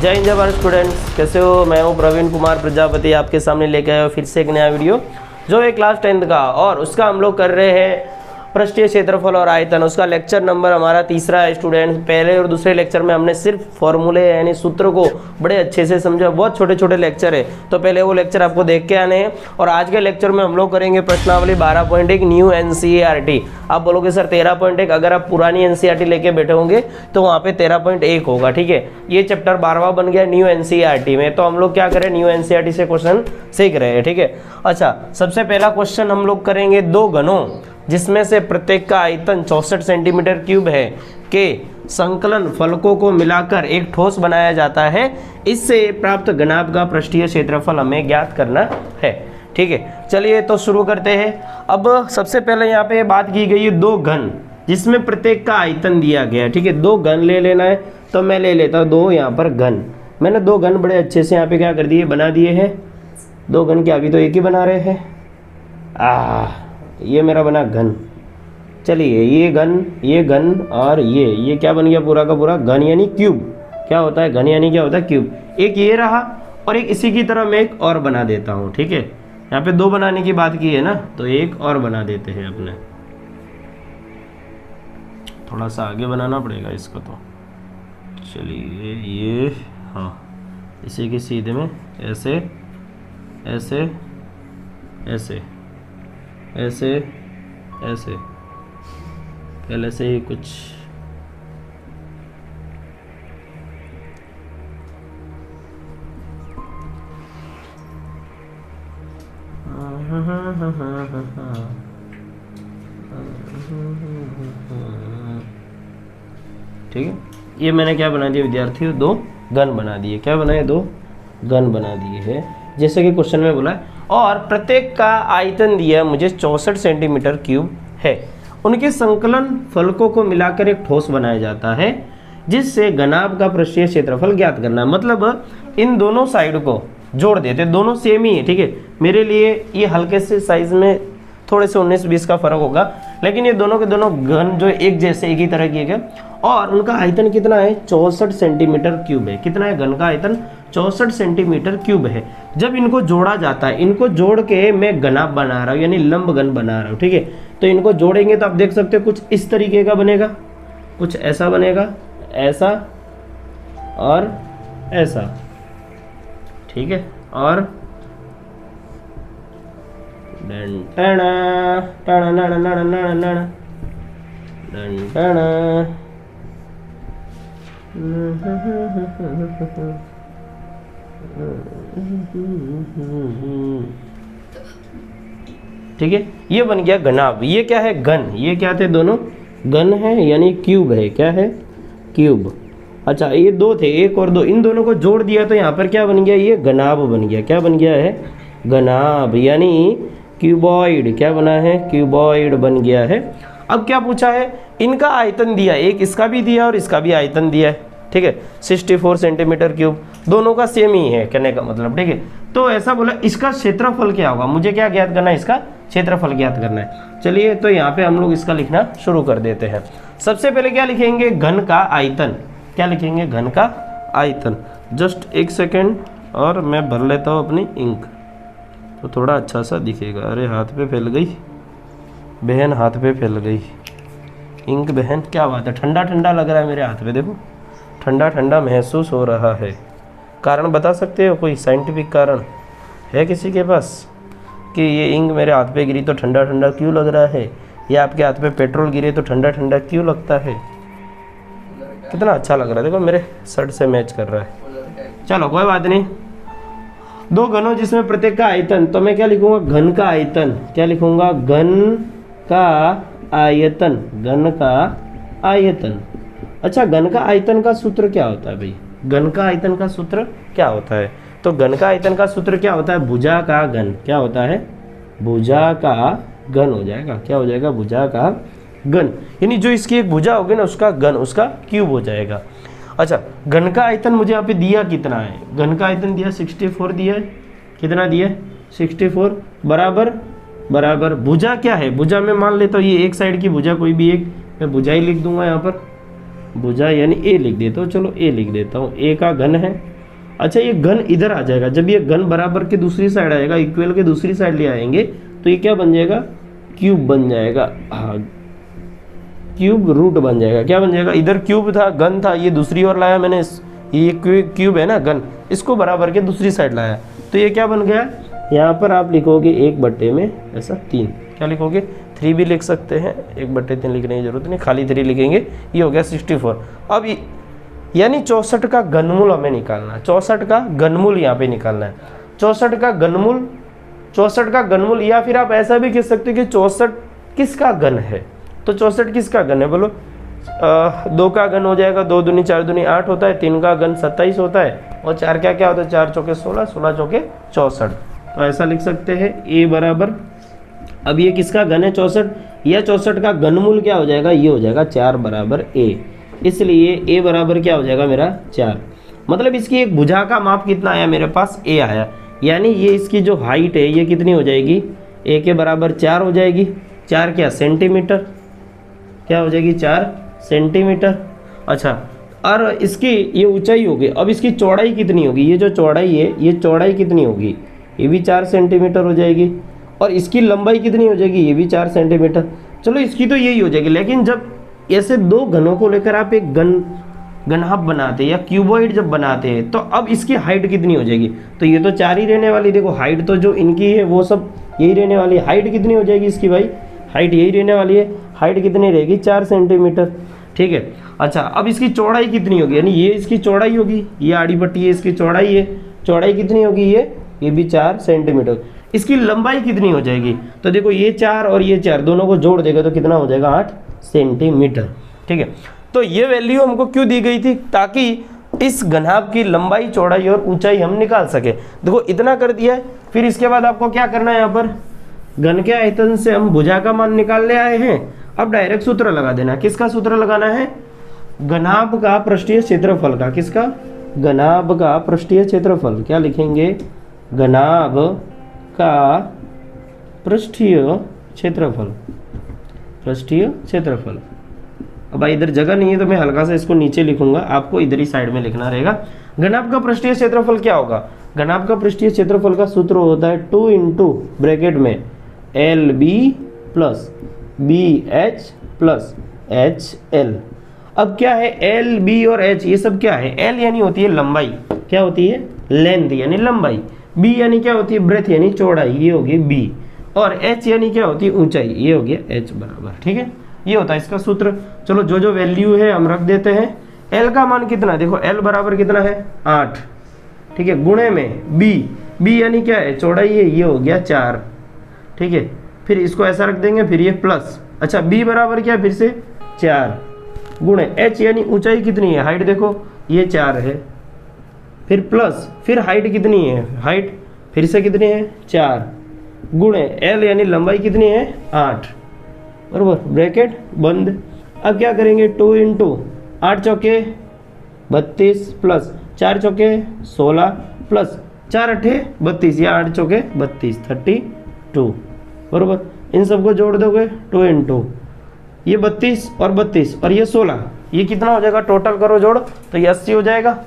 जय हिंद जय भारत स्टूडेंट्स, कैसे हो। मैं हूं प्रवीण कुमार प्रजापति, आपके सामने लेके आया फिर से एक नया वीडियो जो है क्लास 10th का, और उसका हम लोग कर रहे हैं पृष्ठीय क्षेत्रफल और आयतन। उसका लेक्चर नंबर हमारा तीसरा है स्टूडेंट। पहले और दूसरे लेक्चर में हमने सिर्फ फॉर्मूले यानी सूत्र को बड़े अच्छे से समझा, बहुत छोटे छोटे लेक्चर है, तो पहले वो लेक्चर आपको देख के आने हैं। और आज के लेक्चर में हम लोग करेंगे प्रश्नावली 12.1 न्यू एनसीईआरटी। आप बोलोगे सर 13.1, अगर आप पुरानी एनसीईआरटी लेके बैठे होंगे तो वहाँ पे 13.1 होगा, ठीक है। ये चैप्टर 12वां बन गया न्यू एनसीईआरटी में, तो हम लोग क्या करें, न्यू एनसीईआरटी से क्वेश्चन सीख रहे हैं, ठीक है। अच्छा, सबसे पहला क्वेश्चन हम लोग करेंगे दो घनों जिसमें से प्रत्येक का आयतन 64 सेंटीमीटर क्यूब है के संकलन फलकों को मिलाकर एक ठोस बनाया जाता है। इससे प्राप्त घनाभ का पृष्ठीय क्षेत्रफल हमें ज्ञात करना है, ठीक है। चलिए तो शुरू करते हैं। अब सबसे पहले यहाँ पे बात की गई है दो घन जिसमें प्रत्येक का आयतन दिया गया, ठीक है। दो घन ले लेना है, तो मैं ले लेता हूँ दो यहाँ पर घन। मैंने दो घन बड़े अच्छे से यहाँ पे क्या कर दिए, बना दिए हैं। दो घन के अभी तो एक ही बना रहे हैं। ये मेरा बना घन। चलिए ये घन और ये क्या बन गया, पूरा का पूरा घन यानी क्यूब। क्या होता है घन यानी क्या होता है क्यूब। एक ये रहा और एक इसी की तरह मैं एक और बना देता हूँ, ठीक है। यहाँ पे दो बनाने की बात की है ना, तो एक और बना देते हैं अपने। थोड़ा सा आगे बनाना पड़ेगा इसको, तो चलिए ये, हाँ, इसी के सीधे में ऐसे ऐसे ऐसे ऐसे ऐसे पहले से ही कुछ ठीक है। ये मैंने क्या बना दिया विद्यार्थियों, दो घन बना दिए। क्या बनाए, दो घन बना दिए हैं, जैसे कि क्वेश्चन में बोला है। और प्रत्येक का आयतन दिया मुझे 64 सेंटीमीटर क्यूब है। उनके संकलन फलकों को मिलाकर एक ठोस बनाया जाता है जिससे घनाभ का पृष्ठीय क्षेत्रफल ज्ञात करना है। मतलब इन दोनों साइड को जोड़ देते, दोनों सेम ही है, ठीक है। मेरे लिए ये हल्के से साइज में थोड़े से 19-20 का फर्क होगा, लेकिन ये दोनों के दोनों घन जो एक जैसे एक ही तरह किए गए, और उनका आयतन कितना है, 64 सेंटीमीटर क्यूब है। कितना है, घन का आयतन 64 सेंटीमीटर क्यूब है। जब इनको जोड़ा जाता है, इनको जोड़ के मैं घनाभ बना रहा हूँ यानी लंब घन बना रहा हूँ, ठीक है। तो इनको जोड़ेंगे तो आप देख सकते हो कुछ इस तरीके का बनेगा, कुछ ऐसा बनेगा, ऐसा और ऐसा, ठीक है। और ठीक है, ये बन गया घनाभ। ये क्या है, घन। ये क्या थे, दोनों घन है यानी क्यूब है। क्या है, क्यूब। अच्छा, ये दो थे, एक और दो, इन दोनों को जोड़ दिया तो यहाँ पर क्या बन गया, ये घनाभ बन गया। क्या बन गया है, घनाभ यानी क्यूबॉइड। क्या बना है, क्यूबॉइड बन गया है। अब क्या पूछा है, इनका आयतन दिया, एक इसका भी दिया और इसका भी आयतन दिया है, ठीक है। 64 सेंटीमीटर क्यूब, दोनों का सेम ही है कहने का मतलब, ठीक है। तो ऐसा बोला, इसका क्षेत्रफल क्या होगा, मुझे क्या ज्ञात करना है, इसका क्षेत्रफल ज्ञात करना है। चलिए तो यहाँ पे हम लोग इसका लिखना शुरू कर देते हैं। सबसे पहले क्या लिखेंगे, घन का आयतन। क्या लिखेंगे, घन का आयतन। जस्ट एक सेकेंड, और मैं भर लेता हूँ अपनी इंक, तो थोड़ा अच्छा सा दिखेगा। अरे हाथ पे फैल गई बहन, हाथ पे फैल गई इंक बहन। क्या बात है, ठंडा ठंडा लग रहा है मेरे हाथ पे, देखो ठंडा ठंडा महसूस हो रहा है। कारण बता सकते हो, कोई साइंटिफिक कारण है किसी के पास कि ये इंक मेरे हाथ पे गिरी तो ठंडा ठंडा क्यों लग रहा है, या आपके हाथ पे पेट्रोल गिरे तो ठंडा ठंडा क्यों लगता है। कितना अच्छा लग रहा है, देखो मेरे शर्ट से मैच कर रहा है। चलो कोई बात नहीं। दो घनों जिसमें प्रत्येक का आयतन, तो मैं क्या लिखूंगा, घन का आयतन। क्या लिखूंगा, घन का आयतन। घन का आयतन। अच्छा, घन का आयतन का सूत्र क्या होता है भाई, घन का आयतन का सूत्र क्या होता है। तो घन का आयतन का सूत्र क्या होता है, भुजा का घन। क्या होता है, भुजा का घन हो जाएगा। क्या हो जाएगा, भुजा का घन, यानी जो इसकी एक भुजा होगी ना, उसका घन, उसका क्यूब हो जाएगा। अच्छा, घन का आयतन मुझे यहाँ पे दिया कितना है, घन का आयतन दिया 64 दिया है। कितना दिया है, 64 बराबर बराबर भुजा क्या है, भुजा में मान लेता हूँ ये एक साइड की भुजा, कोई भी एक, मैं भुजा ही लिख दूंगा यहाँ पर, भुजा यानी ए लिख देता हूँ। चलो ए लिख देता हूँ, ए का घन है अच्छा ये घन इधर आ जाएगा, जब ये घन बराबर के दूसरी साइड आएगा, इक्वल के दूसरी साइड ले आएंगे तो ये क्या बन जाएगा, क्यूब बन जाएगा। हाँ क्यूब रूट बन जाएगा, क्या बन जाएगा, इधर क्यूब था घन था, ये दूसरी ओर लाया मैंने, ये क्यूब है ना घन, इसको बराबर के दूसरी साइड लाया तो ये क्या बन गया, यहाँ पर आप लिखोगे 1/, में ऐसा 3, क्या लिखोगे 3 भी लिख सकते हैं, 1/3 लिखने की जरूरत नहीं, खाली 3 लिखेंगे, ये हो गया 64। अब यानी 64 का घनमूल हमें निकालना है, 64 का घनमूल यहाँ पे निकालना है, 64 का घनमूल, 64 का घनमूल, या फिर आप ऐसा भी कह सकते हो कि 64 किसका घन है, तो 64 किसका घन है बोलो, 2 का घन हो जाएगा, 2 दूनी 4 दूनी 8 होता है, 3 का घन 27 होता है, और 4 क्या होता है, 4 चौके 16, 16 चौके 64, तो ऐसा लिख सकते हैं a बराबर, अब ये किसका घन है 64, या 64 का घनमूल क्या हो जाएगा, ये हो जाएगा 4 बराबर a, इसलिए a बराबर क्या हो जाएगा मेरा 4। मतलब इसकी एक भुजा का माप कितना आया मेरे पास, a आया, यानी ये इसकी जो हाइट है ये कितनी हो जाएगी, a के बराबर 4 हो जाएगी, 4 क्या सेंटीमीटर, क्या हो जाएगी 4 सेंटीमीटर। अच्छा और इसकी ये ऊंचाई होगी, अब इसकी चौड़ाई कितनी होगी, ये जो चौड़ाई है ये चौड़ाई कितनी होगी, ये भी 4 सेंटीमीटर हो जाएगी, और इसकी लंबाई कितनी हो जाएगी, ये भी 4 सेंटीमीटर। चलो इसकी तो यही हो जाएगी, लेकिन जब ऐसे दो घनों को लेकर आप एक घनहब बनाते हैं या क्यूबॉइड जब बनाते हैं तो अब इसकी हाइट कितनी हो जाएगी, तो ये तो 4 ही रहने वाली, देखो हाइट तो जो इनकी है वो सब यही रहने वाली है, हाइट कितनी हो जाएगी इसकी भाई, हाइट यही रहने वाली है, हाइट कितनी रहेगी 4 सेंटीमीटर, ठीक है। अच्छा अब इसकी चौड़ाई कितनी होगी, यानी ये इसकी चौड़ाई होगी, ये आड़ी पट्टी है इसकी चौड़ाई है, चौड़ाई कितनी होगी, ये भी 4 सेंटीमीटर। इसकी लंबाई कितनी हो जाएगी, तो देखो ये 4 और ये 4 दोनों को जोड़ देगा तो कितना हो जाएगा 8 सेंटीमीटर, ठीक है। तो ये वैल्यू हमको क्यों दी गई थी, ताकि इस घनाभ की लंबाई चौड़ाई और ऊंचाई हम निकाल सके। देखो इतना कर दिया है, फिर इसके बाद आपको क्या करना है, यहाँ पर घन के आयतन से हम भुजा का मान निकाल ले आए हैं, अब डायरेक्ट सूत्र लगा देना। किसका सूत्र लगाना है, घनाभ का पृष्ठीय क्षेत्रफल का, किसका, घनाभ का पृष्ठीय क्षेत्रफल, क्या लिखेंगे, घनाभ का पृष्ठीय क्षेत्रफल, पृष्ठीय क्षेत्रफल। अब भाई इधर जगह नहीं है तो मैं हल्का सा इसको नीचे लिखूंगा, आपको इधर ही साइड में लिखना रहेगा। घनाभ का पृष्ठीय क्षेत्रफल क्या होगा, घनाभ का पृष्ठीय क्षेत्रफल का सूत्र होता है 2 इंटू ब्रैकेट में LB plus BH plus HL। अब क्या है LB और H, ये सब क्या है, L यानी होती है लंबाई, क्या होती है लेंथ यानी लंबाई, B यानी क्या होती है ब्रेथ यानी चौड़ाई, ये होगी B, और H यानी क्या होती है ऊंचाई, ये हो गया H बराबर, ठीक है। ये होता है इसका सूत्र। चलो जो जो वैल्यू है हम रख देते हैं। L का मान कितना, देखो L बराबर कितना है 8, ठीक है, गुणे में B यानी क्या है चौड़ाई है, ये हो गया 4, ठीक है। फिर इसको ऐसा रख देंगे, फिर ये प्लस, अच्छा B बराबर क्या फिर से 4 गुणे H यानी ऊंचाई कितनी है, हाइट देखो ये 4 है, फिर प्लस, फिर हाइट कितनी है, हाइट फिर से कितनी है 4 गुणे L यानी लंबाई कितनी है 8, बराबर, ब्रैकेट बंद। अब क्या करेंगे 2 इंटू 8 चौके 32 प्लस 4 चौके 16 प्लस 4 अठे 32 या 8 चौके 32 32, बराबर। इन सबको जोड़ दोगे 2 इंटू ये 32 और ये 16, ये कितना हो जाएगा, टोटल करो जोड़ तो ये 80 हो जाएगा,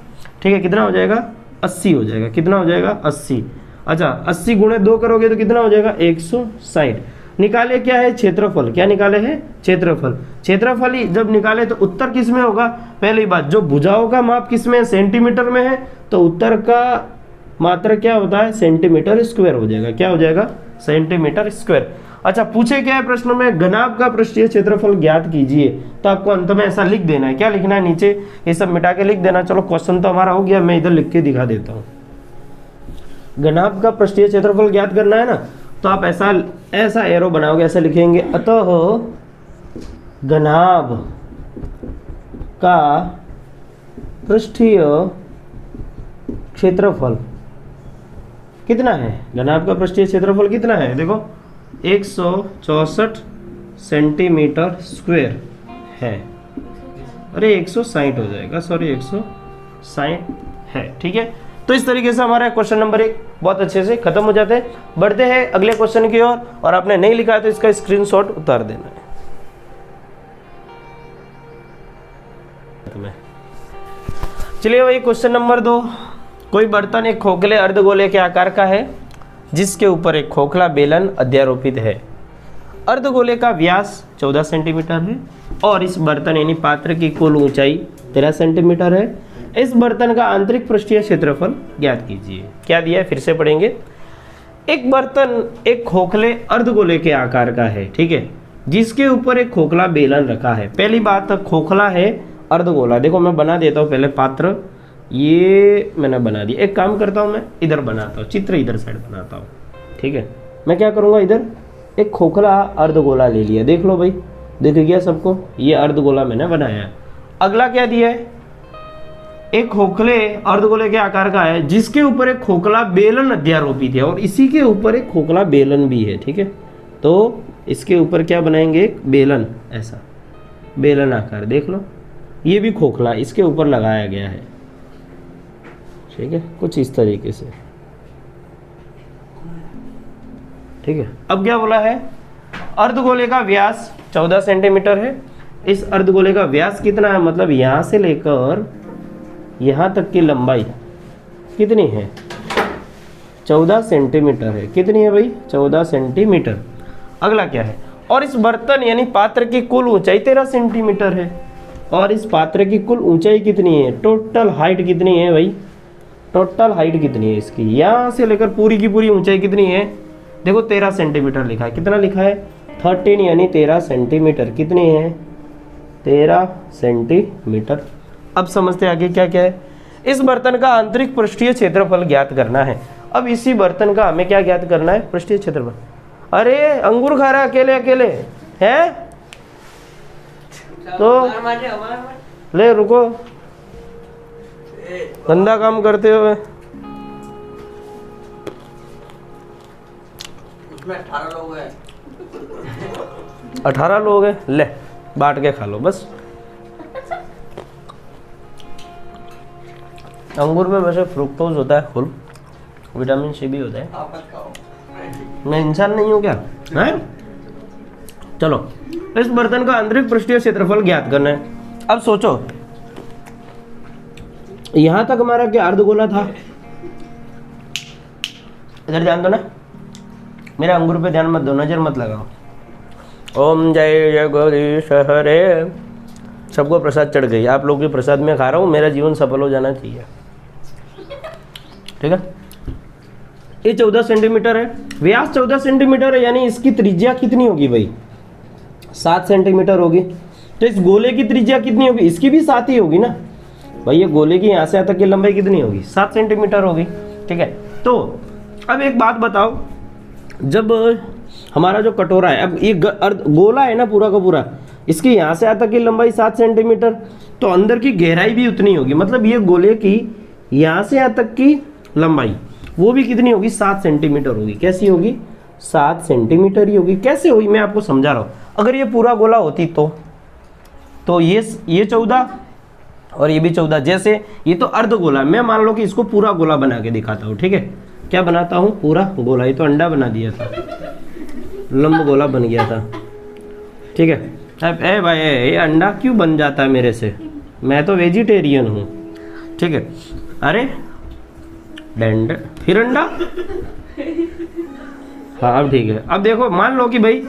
ठीक है। कितना हो जाएगा 80 हो जाएगा, कितना हो जाएगा 80। अच्छा 80 गुणे 2 करोगे तो कितना हो जाएगा 160। निकाले क्या है क्षेत्रफल, क्या निकाले हैं क्षेत्रफल। क्षेत्रफल ही जब निकाले तो उत्तर किस में होगा, पहली बात जो भुजाओं का माप किस में है सेंटीमीटर में है, तो उत्तर का मात्रा क्या होता है सेंटीमीटर स्क्वायर हो जाएगा, क्या हो जाएगा सेंटीमीटर स्क्वायर। अच्छा पूछे क्या है प्रश्न में, घनाभ का पृष्ठीय क्षेत्रफल ज्ञात कीजिए, तो आपको अंत में ऐसा लिख देना है, क्या लिखना है नीचे ये सब मिटा के लिख देना। चलो क्वेश्चन तो हमारा हो गया, मैं इधर लिख के दिखा देता हूँ। घनाभ का पृष्ठीय क्षेत्रफल ज्ञात करना है ना, तो आप ऐसा एरो बनाओगे, ऐसा लिखेंगे, अतः घनाभ का पृष्ठीय क्षेत्रफल कितना है, घनाभ का पृष्ठीय क्षेत्रफल कितना है, देखो 164 सेंटीमीटर स्क्वायर है, अरे 160 हो जाएगा, सॉरी 160 है, ठीक है। तो इस तरीके से हमारा क्वेश्चन नंबर 1 बहुत अच्छे से खत्म हो जाते हैं। बढ़ते हैं अगले क्वेश्चन की ओर, और आपने नहीं लिखा है तो इसका स्क्रीनशॉट उतार देना है। चलिए भाई क्वेश्चन नंबर 2, कोई बर्तन एक खोखले अर्धगोले के आकार का है जिसके ऊपर एक खोखला बेलन अध्यारोपित है। अर्धगोले का व्यास 14 सेंटीमीटर है और इस बर्तन यानी पात्र की कुल ऊंचाई 13 सेंटीमीटर है। इस बर्तन का आंतरिक पृष्ठीय क्षेत्रफल ज्ञात कीजिए। क्या दिया है फिर से पढ़ेंगे। एक बर्तन एक खोखले अर्धगोले के आकार का है, ठीक है, जिसके ऊपर एक खोखला बेलन रखा है। पहली बात खोखला है अर्धगोला। देखो मैं बना देता हूँ पहले पात्र, ये मैंने बना दिया। एक काम करता हूँ, मैं इधर बनाता हूँ, चित्र इधर साइड बनाता हूँ, ठीक है। मैं क्या करूँगा, इधर एक खोखला अर्धगोला ले लिया, देख लो भाई, दिख गया सबको, ये अर्धगोला मैंने बनाया है। अगला क्या दिया है, एक खोखले अर्धगोले के आकार का है जिसके ऊपर एक खोखला बेलन अध्यारोपित है और इसी के ऊपर एक खोखला बेलन भी है, ठीक है। तो इसके ऊपर क्या बनाएंगे, एक बेलन, ऐसा बेलन आकार, देख लो, ये भी खोखला इसके ऊपर लगाया गया है, ठीक है, कुछ इस तरीके से, ठीक है। अब क्या बोला है, अर्धगोले का व्यास 14 सेंटीमीटर है। इस अर्धगोले का व्यास कितना है, मतलब यहां से लेकर यहां तक की लंबाई कितनी है, 14 सेंटीमीटर है। कितनी है भाई, 14 सेंटीमीटर। अगला क्या है, और इस बर्तन यानी पात्र की कुल ऊंचाई 13 सेंटीमीटर है। और इस पात्र की कुल ऊंचाई कितनी है, टोटल हाइट कितनी है भाई, टोटल हाइट कितनी है इसकी, यहां से लेकर पूरी की पूरी ऊंचाई कितनी है, देखो 13 सेंटीमीटर लिखा है। कितना लिखा है, 13 यानी 13 सेंटीमीटर। कितनी है, 13 सेंटीमीटर। अब समझते आगे क्या क्या है। इस बर्तन का आंतरिक पृष्ठीय क्षेत्रफल ज्ञात करना है। अब इसी बर्तन का हमें क्या ज्ञात करना है, पृष्ठीय क्षेत्रफल। अरे अंगूर खा रहा अकेले अकेले है, तो ले रुको, गंदा काम करते हुए। उसमें 18 लोग हैं। 18 लोग हैं, ले बांट के खा लो बस। अंगूर में वैसे फ्रुक्टोज होता है फुल, विटामिन सी भी होता है। आप मत खाओ, मैं इंसान नहीं हूँ क्या है? चलो, इस बर्तन का आंतरिक पृष्ठीय क्षेत्रफल ज्ञात करना है। अब सोचो, यहां तक हमारा क्या अर्धगोला था, इधर ध्यान दो ना, मेरे अंगूर पे ध्यान मत दो, नजर मत लगाओ। ओम जय जगदीश हरे। सबको प्रसाद चढ़ गई, आप लोग भी प्रसाद में खा रहा हूँ, मेरा जीवन सफल हो जाना चाहिए, ठीक है। ये 14 सेंटीमीटर है, व्यास 14 सेंटीमीटर है, यानी इसकी त्रिज्या कितनी होगी भाई, 7 सेंटीमीटर होगी। तो इस गोले की त्रिज्या कितनी होगी, इसकी भी 7 ही होगी ना भाई। ये गोले की यहाँ से यहाँ तक की लंबाई कितनी होगी, 7 सेंटीमीटर होगी, ठीक है। तो अब एक बात बताओ, जब हमारा जो कटोरा है, अब ये गोला है ना पूरा का पूरा, इसकी यहाँ से यहाँ तक की लंबाई 7 सेंटीमीटर, तो अंदर की गहराई भी उतनी होगी, मतलब ये गोले की यहाँ से यहाँ तक की लंबाई वो भी कितनी होगी, 7 सेंटीमीटर होगी। कैसी होगी, 7 सेंटीमीटर ही होगी। कैसे होगी, मैं आपको समझा रहा हूँ। अगर ये पूरा गोला होती तो ये 14 और ये भी 14, जैसे ये तो अर्ध गोला, मैं मान लो कि इसको पूरा गोला बना के दिखाता हूँ, ठीक है। क्या बनाता हूँ, पूरा गोला। ये तो अंडा बना दिया था, लंब गोला बन गया था, ठीक है। अब ए भाई, ये अंडा क्यों बन जाता है मेरे से, मैं तो वेजिटेरियन हूँ, ठीक है। अरे डंड, फिर अंडा, हाँ अब ठीक है। अब देखो, मान लो कि भाई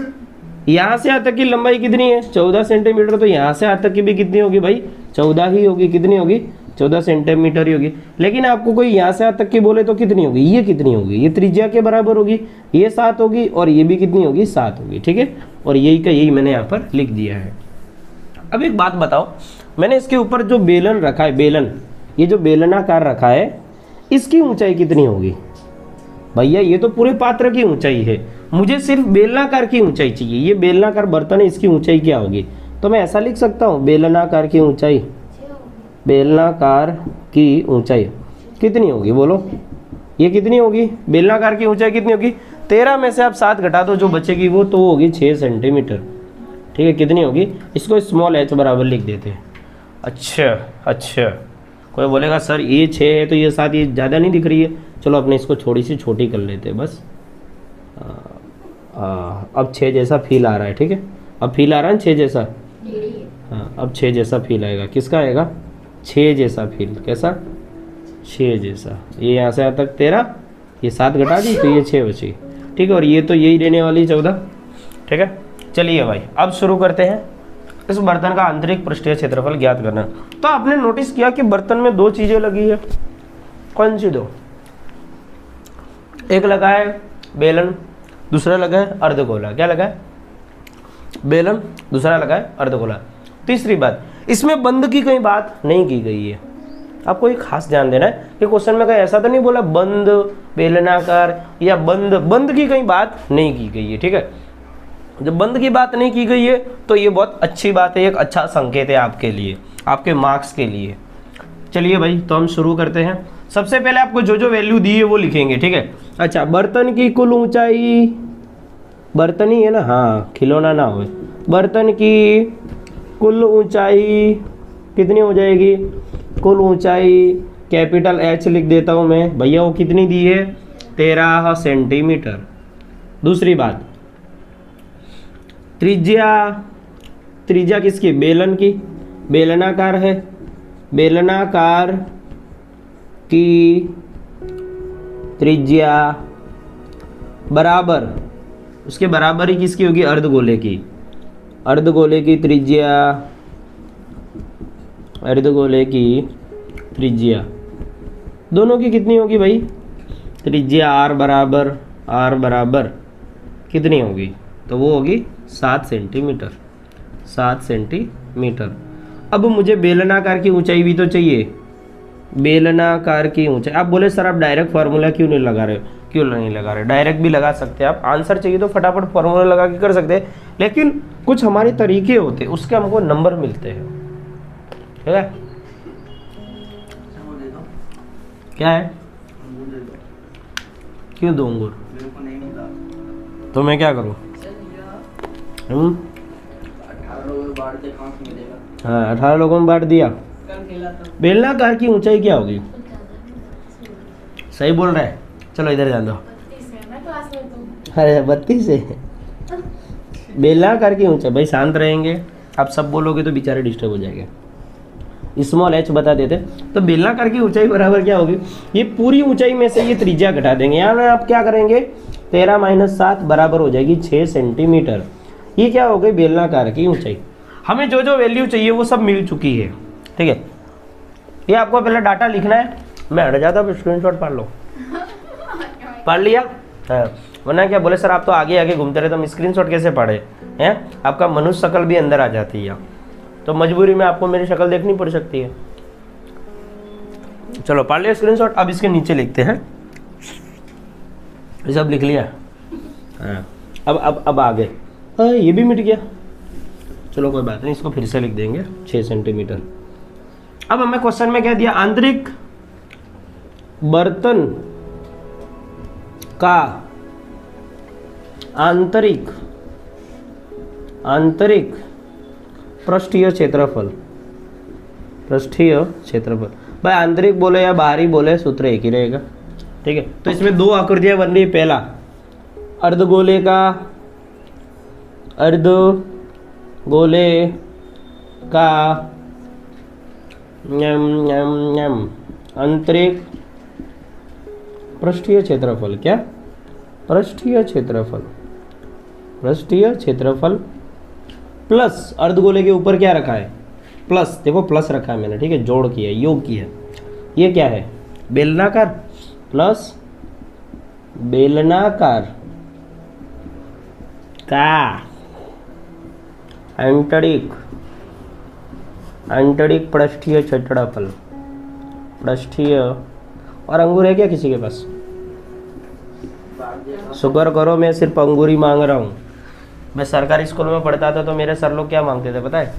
यहाँ से यहाँ तक की लंबाई कितनी है, 14 सेंटीमीटर, तो यहाँ से यहाँ तक की भी कितनी होगी भाई, 14 ही होगी। कितनी होगी, 14 सेंटीमीटर ही होगी। लेकिन आपको कोई यहाँ से यहाँ तक की बोले तो कितनी होगी, ये कितनी होगी, ये त्रिज्या के बराबर होगी, ये 7 होगी और ये भी कितनी होगी, 7 होगी, ठीक है। और यही का यही मैंने यहाँ पर लिख दिया है। अब एक बात बताओ, मैंने इसके ऊपर जो बेलन रखा है, बेलन, ये जो बेलनाकार रखा है, इसकी ऊंचाई कितनी होगी भैया, ये तो पूरे पात्र की ऊंचाई है, मुझे सिर्फ बेलनाकार की ऊंचाई चाहिए। ये बेलनाकार बर्तन है, इसकी ऊंचाई क्या होगी, तो मैं ऐसा लिख सकता हूँ, बेलनाकार की ऊंचाई, बेलनाकार की ऊंचाई कितनी होगी, बोलो ये कितनी होगी, बेलनाकार की ऊंचाई कितनी होगी, 13 में से आप 7 घटा दो, जो बचेगी वो तो होगी 6 सेंटीमीटर, ठीक है। कितनी होगी, इसको स्मॉल h बराबर लिख देते हैं। अच्छा, कोई बोलेगा सर ये 6 है तो ये 7, ये ज़्यादा नहीं दिख रही है, चलो अपने इसको थोड़ी सी छोटी कर लेते हैं बस। अब 6 जैसा फील आ रहा है, ठीक है। अब फील आ रहा है 6 जैसा, हाँ अब 6 जैसा फील आएगा। किसका आएगा, 6 जैसा फील, कैसा, 6 जैसा। ये यहाँ से यहाँ तक 13, ये 7 घटा दी तो ये 6 बची। ठीक है, और ये तो यही रहने वाली 14। ठीक है, चलिए भाई अब शुरू करते हैं इस बर्तन का आंतरिक पृष्ठीय क्षेत्रफल ज्ञात करना। तो आपने नोटिस किया कि बर्तन में 2 चीजें लगी है। कौन सी 2? एक लगा है बेलन, दूसरा लगा है अर्धगोला। क्या लगा है? बेलन, दूसरा लगा है अर्धगोला। तीसरी बात, इसमें बंद की कहीं बात नहीं की गई है। आपको एक खास ध्यान देना है कि क्वेश्चन में कहीं ऐसा तो नहीं बोला बंद, बेलनाकार या बंद की कहीं बात नहीं की गई है। ठीक है, जब बंद की बात नहीं की गई है तो ये बहुत अच्छी बात है, एक अच्छा संकेत है आपके लिए, आपके मार्क्स के लिए। चलिए भाई, तो हम शुरू करते हैं। सबसे पहले आपको जो जो वैल्यू दी है वो लिखेंगे। ठीक है, अच्छा, बर्तन की कुल ऊंचाई, बर्तन ही है ना, हाँ खिलौना ना हो। बर्तन की कुल ऊंचाई कितनी हो जाएगी? कुल ऊंचाई कैपिटल H लिख देता हूँ मैं भैया। वो कितनी दी है? 13 सेंटीमीटर। दूसरी बात, त्रिज्या किसकी? बेलन की। बेलनाकार है, बेलनाकार की त्रिज्या बराबर, उसके बराबर ही किसकी होगी? अर्धगोले की। अर्धगोले की त्रिज्या, अर्धगोले की त्रिज्या दोनों की कितनी होगी भाई? त्रिज्या R बराबर कितनी होगी? तो वो होगी 7 सेंटीमीटर। 7 सेंटीमीटर। अब मुझे बेलनाकार की ऊंचाई भी तो चाहिए। बेलनाकार की ऊंचाई, आप बोले सर आप डायरेक्ट फार्मूला क्यों नहीं लगा रहे हो? क्यों नहीं लगा रहे? डायरेक्ट भी लगा सकते हैं आप। आंसर चाहिए तो फटाफट फार्मूला लगा के कर सकते हैं, लेकिन कुछ हमारे तरीके होते हैं, उसके हमको नंबर मिलते हैं। ठीक है, क्या है? क्यों दो अंगूर? तो मैं क्या करूं? हाँ, 18 लोगों में बांट दिया। बेलनाकार की ऊंचाई क्या होगी? सही बोल रहा है, चलो इधर ध्यान दो। अरे 32 है बेलनाकार की ऊंचाई। भाई शांत रहेंगे, आप सब बोलोगे तो बेचारे डिस्टर्ब हो जाएंगे। स्मॉल h बता देते, तो बेलनाकार की ऊंचाई बराबर क्या होगी? ये पूरी ऊंचाई में से ये त्रिज्या घटा देंगे। यहाँ आप क्या करेंगे? 13 - 7 बराबर हो जाएगी 6 सेंटीमीटर। ये क्या हो गई? बेलनाकार की ऊंचाई। हमें जो जो वैल्यू चाहिए वो सब मिल चुकी है। ठीक है, ये आपको पहले डाटा लिखना है। मैं हट जाता हूँ, स्क्रीनशॉट पढ़ लो। पढ़ लिया? हाँ, वरना क्या बोले सर आप तो आगे आगे घूमते रहे, तो हम स्क्रीनशॉट कैसे पढ़े हैं? आपका मनुष्य शक्ल भी अंदर आ जाती है, तो मजबूरी में आपको मेरी शक्ल देखनी पड़ सकती है। चलो पढ़ लिया स्क्रीनशॉट। अब इसके नीचे लिखते हैं। ये सब लिख लिया? हाँ, अब आगे ये भी मिट गया। चलो कोई बात नहीं, इसको फिर से लिख देंगे 6 सेंटीमीटर। अब हमें क्वेश्चन में क्या दिया? आंतरिक बर्तन का आंतरिक पृष्ठीय क्षेत्रफल। पृष्ठीय क्षेत्रफल भाई, आंतरिक बोले या बाहरी बोले सूत्र एक ही रहेगा। ठीक है, तो इसमें 2 आकृतियां बन रही है। पहला अर्धगोले का, अर्धगोले का आंतरिक पृष्ठीय क्षेत्रफल। क्या? पृष्ठीय क्षेत्रफल। पृष्ठीय क्षेत्रफल प्लस अर्धगोले के ऊपर क्या रखा है? प्लस। देखो प्लस रखा है मैंने, ठीक है, जोड़ किया, योग किया। ये क्या है? बेलनाकार प्लस बेलनाकार का आंतरिक पृष्ठीय क्षेत्रफल। पृष्ठीय। और अंगूर है क्या किसी के पास? शुक्र करो मैं सिर्फ अंगूर ही मांग रहा हूँ। मैं सरकारी स्कूल में पढ़ता था तो मेरे सर लोग क्या मांगते थे पता है?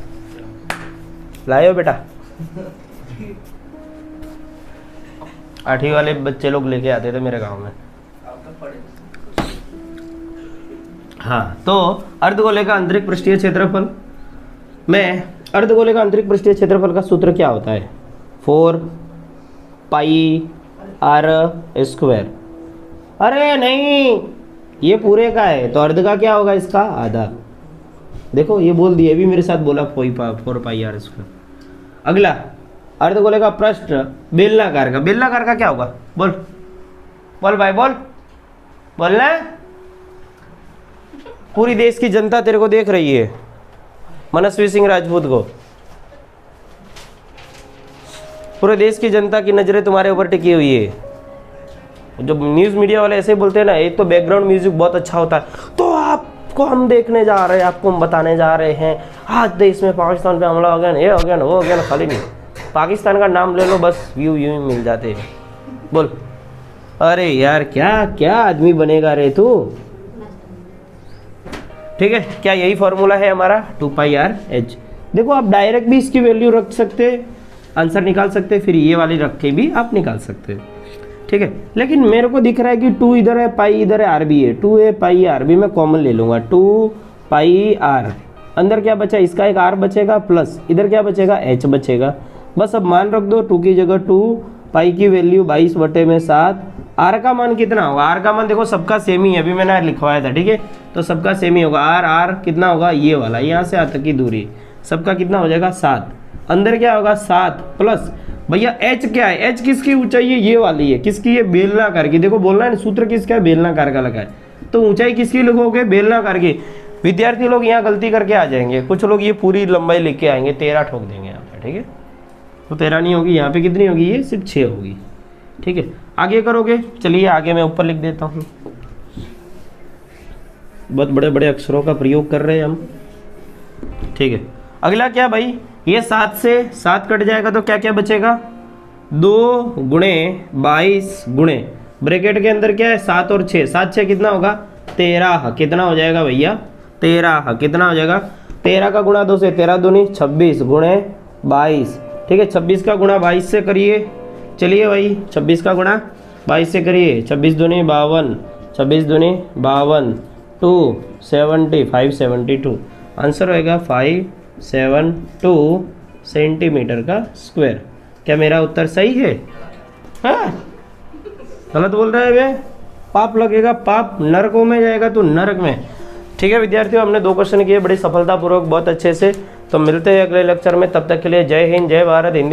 लाए बेटा? 8वीं वाले बच्चे लोग लेके आते थे मेरे गांव में। हाँ, तो अर्धगोले का आंतरिक पृष्ठीय क्षेत्रफल में अर्धगोले का आंतरिक पृष्ठीय क्षेत्रफल का सूत्र क्या होता है? 4πr²। अरे नहीं, ये पूरे का है तो अर्ध का क्या होगा? इसका आधा। देखो ये बोल दिया, भी मेरे साथ बोला 4πr²। अगला अर्धगोले का पृष्ठ बेलनाकार का, बेलनाकार का क्या होगा? बोल बोल भाई बोल, बोलना। पूरी देश की जनता तेरे को देख रही है, मनस्वी सिंह राजपूत को। पूरे देश की जनता की नजरें तुम्हारे ऊपर टिकी हुई है। जब न्यूज़ मीडिया वाले ऐसे बोलते हैं ना, एक तो बैकग्राउंड म्यूजिक बहुत अच्छा होता है, तो आपको हम देखने जा रहे हैं, आपको हम बताने जा रहे हैं आज देश में पाकिस्तान पे हमला हो गया, ये हो गया ना, वो हो गया ना। खाली नहीं, पाकिस्तान का नाम ले लो बस, व्यू यूं ही मिल जाते हैं। बोल। अरे यार क्या क्या आदमी बनेगा रे तू। ठीक है, क्या यही फॉर्मूला है हमारा 2πr/h। देखो आप डायरेक्ट भी इसकी वैल्यू रख सकते, आंसर निकाल सकते, फिर ये वाली रख के भी आप निकाल सकते। ठीक है, लेकिन मेरे को दिख रहा है कि 2 इधर है, पाई इधर है, आर भी है, 2 है पाई आर भी मैं कॉमन ले लूंगा, 2πr। अंदर क्या बचा, इसका एक r बचेगा, प्लस इधर क्या बचेगा, h बचेगा। बस अब मान रख दो, 2 की जगह 2, पाई की वैल्यू 22/7। आर का मान कितना होगा? आर का मान देखो सबका सेम ही है, अभी मैंने लिखवाया था। ठीक है, तो सबका सेम ही होगा। आर कितना होगा, ये वाला यहाँ से यहाँ तक की दूरी, सबका कितना हो जाएगा 7। अंदर क्या होगा 7 प्लस भैया h क्या है, h किसकी ऊंचाई है, ये वाली है, किसकी है, बेलनाकार की। देखो बोलना है सूत्र किसका है, बेलनाकार का लगा है, तो ऊंचाई किसकी लिखोगे, बेलनाकार की। विद्यार्थी लोग यहाँ गलती करके आ जाएंगे, कुछ लोग ये पूरी लंबाई लिख के आएंगे, 13 ठोक देंगे यहाँ पे। ठीक है, तो 13 नहीं होगी, यहाँ पे कितनी होगी, ये सिर्फ 6 होगी। ठीक है, आगे करोगे, चलिए आगे मैं ऊपर लिख देता हूँ। बहुत बड़े बड़े अक्षरों का प्रयोग कर रहे हैं हम। ठीक है, अगला क्या भाई, ये 7 से 7 कट जाएगा तो क्या क्या बचेगा, 2 गुणे 22 गुणे ब्रैकेट के अंदर क्या है 7 और 6, 7 6 कितना होगा 13। कितना हो जाएगा भैया 13, कितना हो जाएगा 13 का गुणा 2 से, 13 दूनी 26 गुणे 22। ठीक है, 26 का गुणा 22 से करिए, चलिए भाई 26 का गुणा 22 से करिए, 26 दूनी 52, 26 दूनी 52, 270, 572। आंसर होएगा 572 सेंटीमीटर का स्क्वायर। क्या मेरा उत्तर सही है? हाँ गलत बोल रहा है वे, पाप लगेगा, पाप नरकों में जाएगा तो नरक में। ठीक है विद्यार्थियों, हमने 2 क्वेश्चन किए बड़ी सफलतापूर्वक, बहुत अच्छे से। तो मिलते हैं अगले लेक्चर में, तब तक के लिए जय हिंद, जय भारत। हिंदी